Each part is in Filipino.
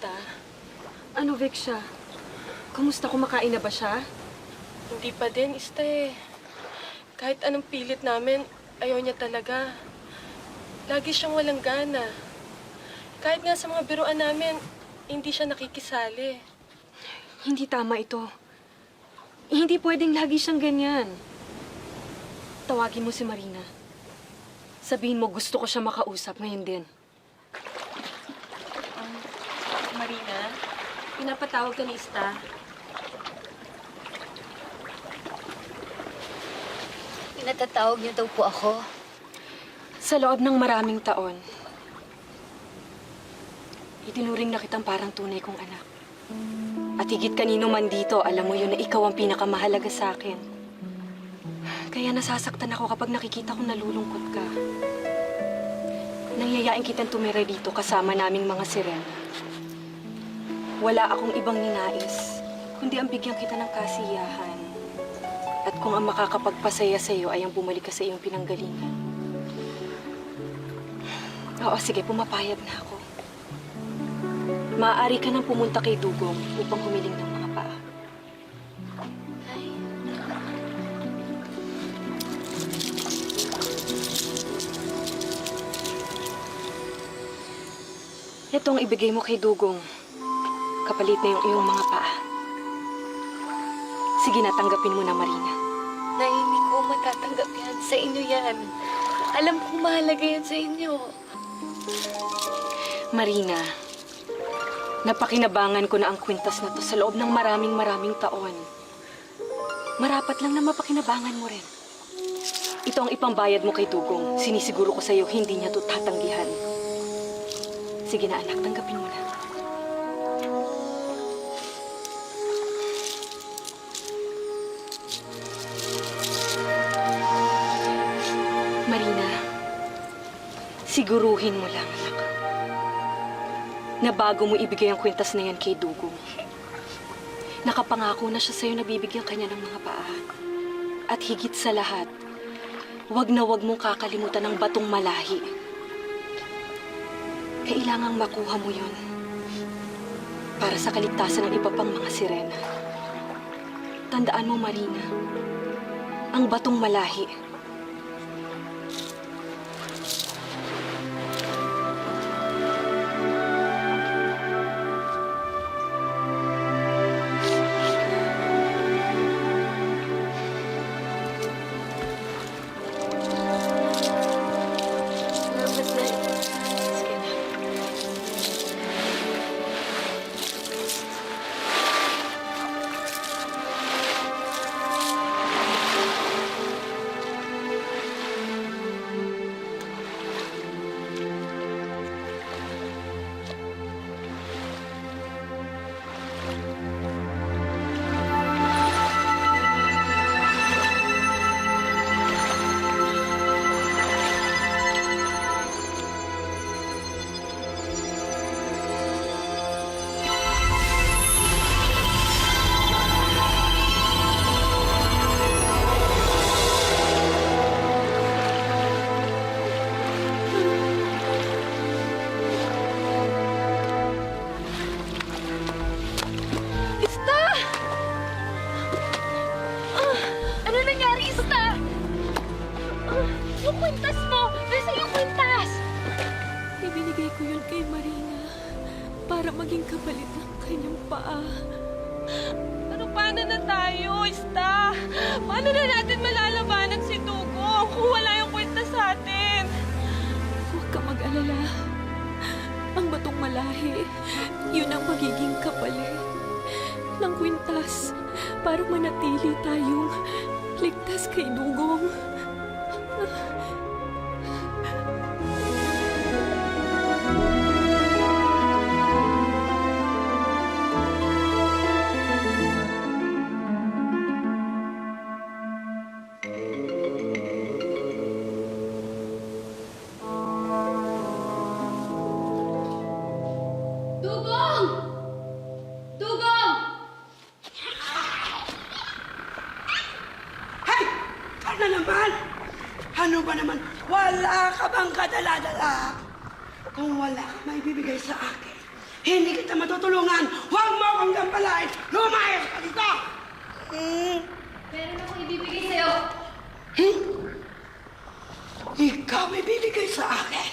Ista. Ano, Vexia? Kumusta, kumakain na ba siya? Hindi pa din, Ista eh. Kahit anong pilit namin, ayaw niya talaga. Lagi siyang walang gana. Kahit nga sa mga biruan namin, hindi siya nakikisali. Hindi tama ito. Hindi pwedeng lagi siyang ganyan. Tawagin mo si Marina. Sabihin mo gusto ko siya makausap ngayon din. Marina, pinapatawag ka ni Ista. Pinatatawag niyo daw po ako. Sa loob ng maraming taon, itinuring na kitang parang tunay kong anak. At higit kanino man dito, alam mo yun na ikaw ang pinakamahalaga sa akin. Kaya nasasaktan ako kapag nakikita kong nalulungkot ka. Nangyayain kitang tumira dito kasama naming mga sirena. Wala akong ibang ninais, kundi ang bigyan kita ng kasiyahan. At kung ang makakapagpasaya sa'yo ay ang bumalik ka sa iyong pinanggalingan. Oo, sige, pumapayag na ako. Maaari ka nang pumunta kay Dugong upang humiling ng mga paa. Ito ang ibigay mo kay Dugong. Kapalit na yung iyong mga paa. Sige na, tanggapin mo na, Marina. Nay, hindi ko matatanggap yan. Sa inyo yan. Alam kong mahalaga yan sa inyo. Marina, napakinabangan ko na ang kwintas na to sa loob ng maraming taon. Marapat lang na mapakinabangan mo rin. Ito ang ipambayad mo kay Dugong. Sinisiguro ko sa'yo, hindi niya to tatanggihan. Sige na, anak, tanggapin mo na. Marina, siguruhin mo lang, anak, na bago mo ibigay ang kwintas na yan kay Dugong, nakapangako na siya sa'yo na bibigyan kanya ng mga paa. At higit sa lahat, wag na wag mong kakalimutan ang batong malahi. Kailangang makuha mo yon para sa kaligtasan ng iba pang mga sirena. Tandaan mo, Marina, ang batong malahi. Yung kwintas mo! Nasa yung kwintas! Ibinigay ko yun kay Marina para maging kapalit ng kanyang paa. Pero paano na tayo, Ista? Paano na natin malalabanan si Dugong kung wala yung kwintas sa atin? Huwag ka mag-alala. Ang batong malahi, yun ang magiging kapalit ng kwintas para manatili tayong ligtas kay Dugong. Dugong! Dugong! Hey! Ano naman? Ano ba naman? Wala ka bang kadala-dala? Kung wala ka may bibigay sa akin, Hindi kita matutulungan. Huwag mo akong gampalain. Lumayas ka dito! Meron akong ibibigay sa'yo. Ikaw ibibigay sa akin.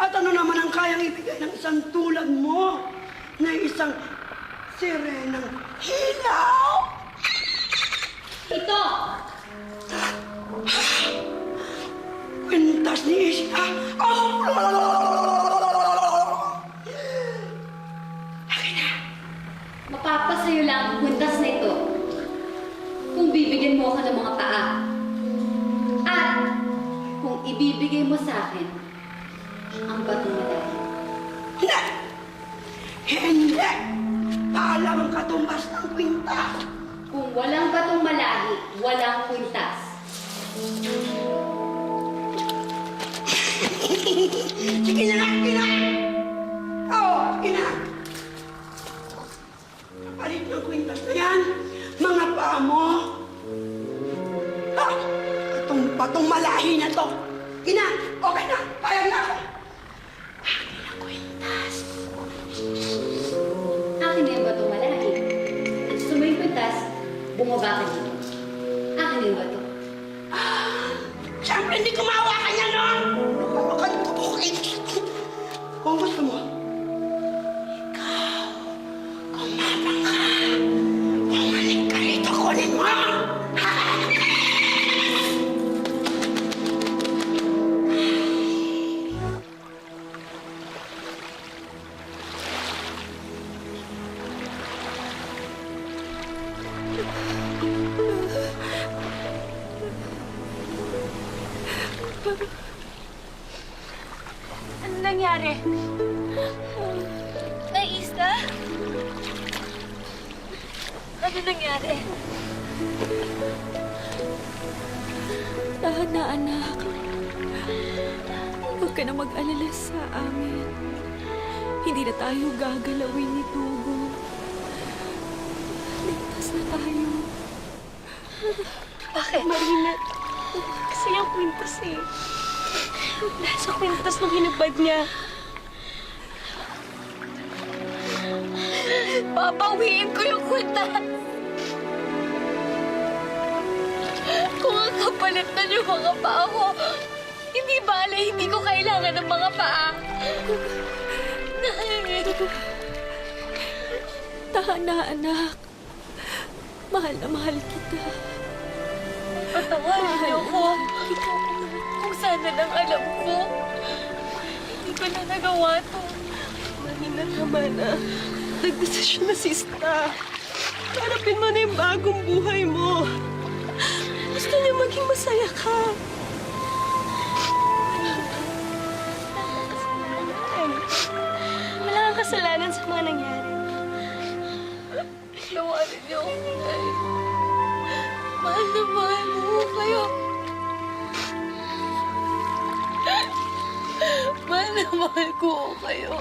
At ano naman ang kayang ibigay ng isang tulad mo na isang sirenang hilaw? Ito! Kwintas ni Isla. Mapapasayo lang ang kwintas na ito kung bibigyan mo ako ng mga paa. At kung ibibigay mo sa akin ang batong malahi. Hindi! Hindi! Paalam ang katumbas ng kwintas. Kung walang batong malahi, walang kwintas. Sige na lang, sige na! Oo, sige na! Kapalit ng kwintas na yan, mga paa mo. Itong batong malahi na to. Sige na, okay na, payag na ako. Akin ang kwintas. Akin na yung batong malahi. At gusto mo yung kwintas, bumaba ka dito. Akin na yung bato. Siyempre hindi kumawa ka niya, no? Okay. Kung gusto mo, ikaw, kumabang ka. Bumalik ka rito, kunin mo. Ano nangyari? Naista? Ano nangyari? Tahan na, anak. Huwag ka na mag-alala sa amin. Hindi na tayo gagalawin ni Tugo. Ligtas na tayo. Bakit? Marina, kasi yung kwintas eh. Nasa kwintas nung hinubad niya. Papawiin ko yung kwintas. Kung ang kapalit na yung mga paa ko, hindi bale, hindi ko kailangan ng mga paa. Tahan na, anak. Mahal na mahal kita. Patawarin niyo ko. Kung sana lang alam ko, hindi ko na nagawa to. Mahina naman na. Nagdesisyon na si Sta. Harapin mo na yung bagong buhay mo. Gusto niya maging masaya ka. Wala kang kasalanan sa mga nangyari. Tawarin niyo ako, Nay. Mahal na mahal mo kayo. Mahal na mahal ko kayo.